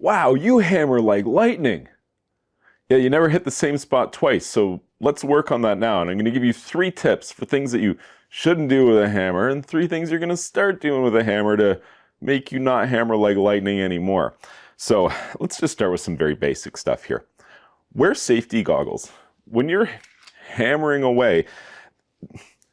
Wow, you hammer like lightning. Yeah, you never hit the same spot twice, so let's work on that now. And I'm going to give you 3 tips for things that you shouldn't do with a hammer, and 3 things you're going to start doing with a hammer to make you not hammer like lightning anymore. So let's just start with some very basic stuff here. Wear safety goggles. When you're hammering away,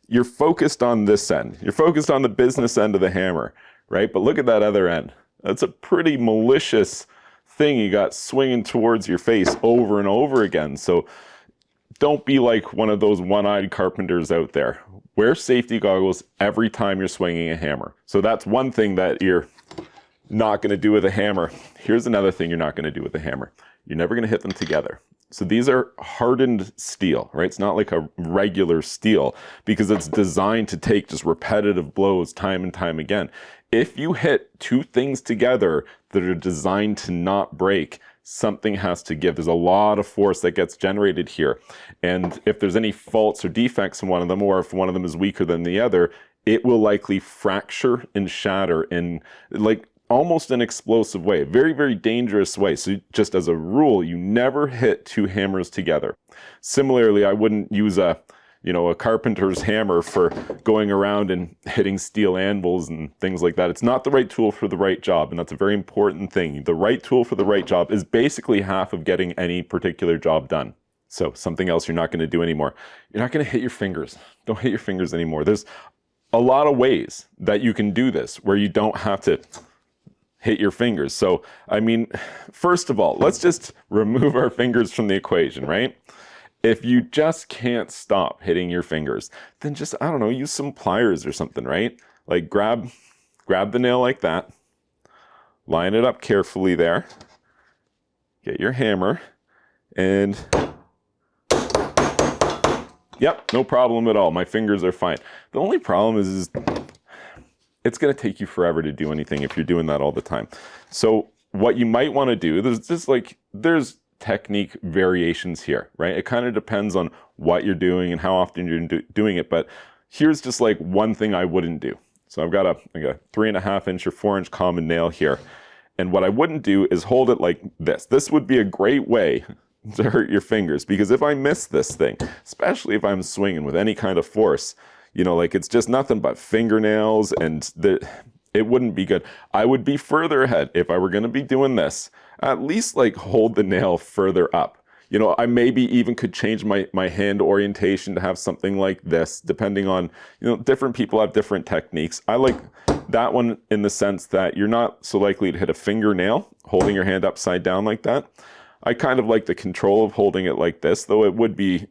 you're focused on this end. You're focused on the business end of the hammer, right? But look at that other end. That's a pretty malicious thing you got swinging towards your face over and over again. So don't be like one of those one-eyed carpenters out there. Wear safety goggles every time you're swinging a hammer. So that's one thing that you're not going to do with a hammer. Here's another thing you're not going to do with a hammer. You're never going to hit them together. So these are hardened steel, right? It's not like a regular steel because it's designed to take just repetitive blows time and time again. If you hit 2 things together that are designed to not break, something has to give. There's a lot of force that gets generated here. And if there's any faults or defects in one of them, or if one of them is weaker than the other, it will likely fracture and shatter in like almost an explosive way, a very, very dangerous way. So just as a rule, you never hit 2 hammers together. Similarly, I wouldn't use a carpenter's hammer for going around and hitting steel anvils and things like that. It's not the right tool for the right job, and that's a very important thing. The right tool for the right job is basically half of getting any particular job done. So something else you're not going to do anymore. You're not going to hit your fingers. Don't hit your fingers anymore. There's a lot of ways that you can do this where you don't have to hit your fingers. So, I mean, first of all, let's just remove our fingers from the equation, right? If you just can't stop hitting your fingers, then just, I don't know, use some pliers or something, right? Like grab the nail like that, line it up carefully there, get your hammer, and yep, no problem at all. My fingers are fine. The only problem is it's going to take you forever to do anything if you're doing that all the time. So what you might want to do, there's technique variations here, right? It kind of depends on what you're doing and how often you're doing it, but here's just like one thing I wouldn't do. So I've got a 3.5 inch or 4 inch common nail here, and what I wouldn't do is hold it like this. This would be a great way to hurt your fingers, because if I miss this thing, especially if I'm swinging with any kind of force, like it's just nothing but fingernails, and it wouldn't be good. I would be further ahead if I were going to be doing this. At least like hold the nail further up. I maybe even could change my hand orientation to have something like this, depending on, different people have different techniques. I like that one in the sense that you're not so likely to hit a fingernail holding your hand upside down like that. I kind of like the control of holding it like this, though it would be,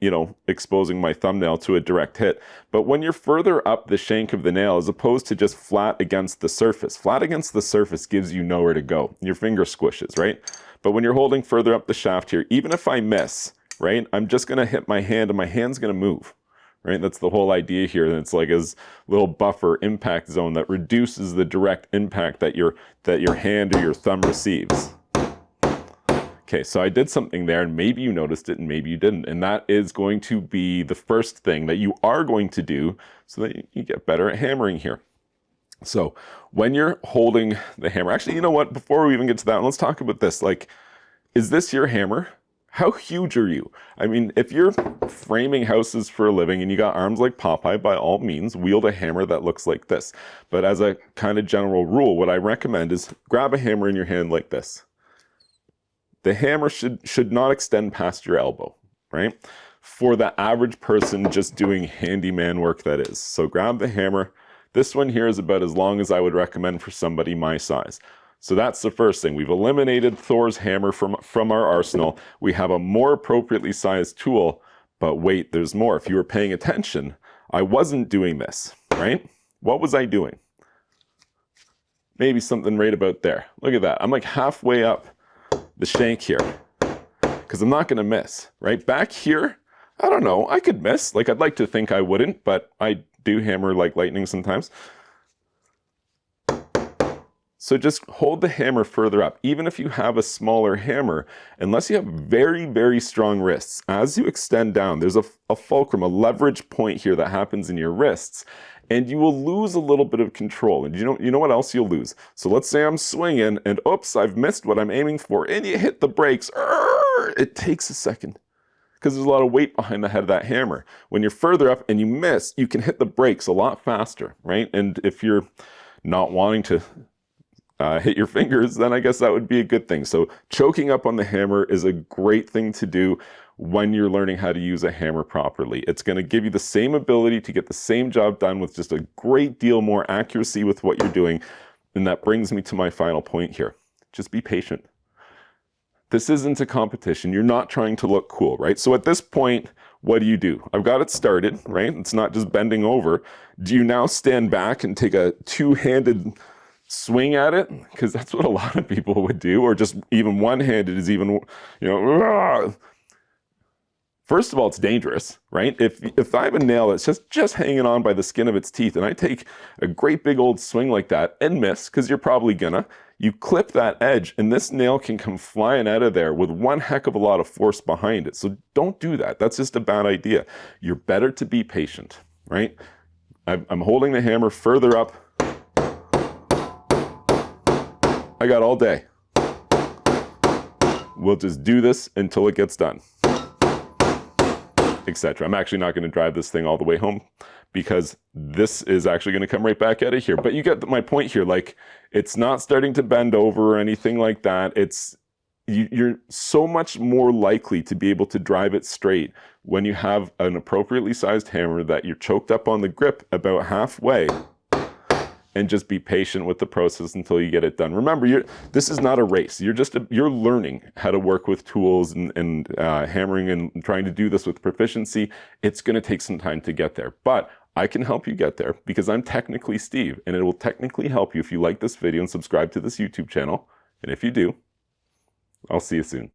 exposing my thumbnail to a direct hit. But when you're further up the shank of the nail, as opposed to just flat against the surface gives you nowhere to go. Your finger squishes, right? But when you're holding further up the shaft here, even if I miss, right, I'm just going to hit my hand and my hand's going to move, right? That's the whole idea here. And it's like a little buffer impact zone that reduces the direct impact that your hand or your thumb receives. Okay, so I did something there, and maybe you noticed it and maybe you didn't. And that is going to be the first thing that you are going to do so that you get better at hammering here. So when you're holding the hammer, actually, you know what? Before we even get to that, let's talk about this. Like, is this your hammer? How huge are you? I mean, if you're framing houses for a living and you got arms like Popeye, by all means, wield a hammer that looks like this. But as a kind of general rule, what I recommend is grab a hammer in your hand like this. The hammer should not extend past your elbow, right? For the average person just doing handyman work, that is. So grab the hammer. This one here is about as long as I would recommend for somebody my size. So that's the first thing. We've eliminated Thor's hammer from our arsenal. We have a more appropriately sized tool, but wait, there's more. If you were paying attention, I wasn't doing this, right? What was I doing? Maybe something right about there. Look at that. I'm like halfway up the shank here, because I'm not going to miss, right? Back here, I don't know, I could miss. Like, I'd like to think I wouldn't, but I do hammer like lightning sometimes. So just hold the hammer further up. Even if you have a smaller hammer, unless you have very, very strong wrists, as you extend down, there's a fulcrum, a leverage point here that happens in your wrists. and you will lose a little bit of control. And you know what else you'll lose? So let's say I'm swinging and oops, I've missed what I'm aiming for, and you hit the brakes. It takes a second because there's a lot of weight behind the head of that hammer. When you're further up and you miss, you can hit the brakes a lot faster, right? And if you're not wanting to hit your fingers, then I guess that would be a good thing. So choking up on the hammer is a great thing to do when you're learning how to use a hammer properly. It's going to give you the same ability to get the same job done with just a great deal more accuracy with what you're doing. And that brings me to my final point here. Just be patient. This isn't a competition. You're not trying to look cool, right? So at this point, what do? I've got it started, right? It's not just bending over. Do you now stand back and take a two-handed swing at it? Because that's what a lot of people would do, or just even one-handed is even, First of all, it's dangerous, right? If I have a nail that's just hanging on by the skin of its teeth, and I take a great big old swing like that and miss, because you're probably gonna, you clip that edge, and this nail can come flying out of there with one heck of a lot of force behind it. So don't do that. That's just a bad idea. You're better to be patient, right? I'm holding the hammer further up. I got all day. We'll just do this until it gets done, etc. I'm actually not going to drive this thing all the way home because this is actually going to come right back out of here. But you get my point here. Like, it's not starting to bend over or anything like that. You're so much more likely to be able to drive it straight when you have an appropriately sized hammer that you're choked up on the grip about halfway, and just be patient with the process until you get it done. Remember, this is not a race. You're learning how to work with tools and hammering and trying to do this with proficiency. It's going to take some time to get there, but I can help you get there because I'm technically Steve, and it will technically help you if you like this video and subscribe to this YouTube channel. And if you do, I'll see you soon.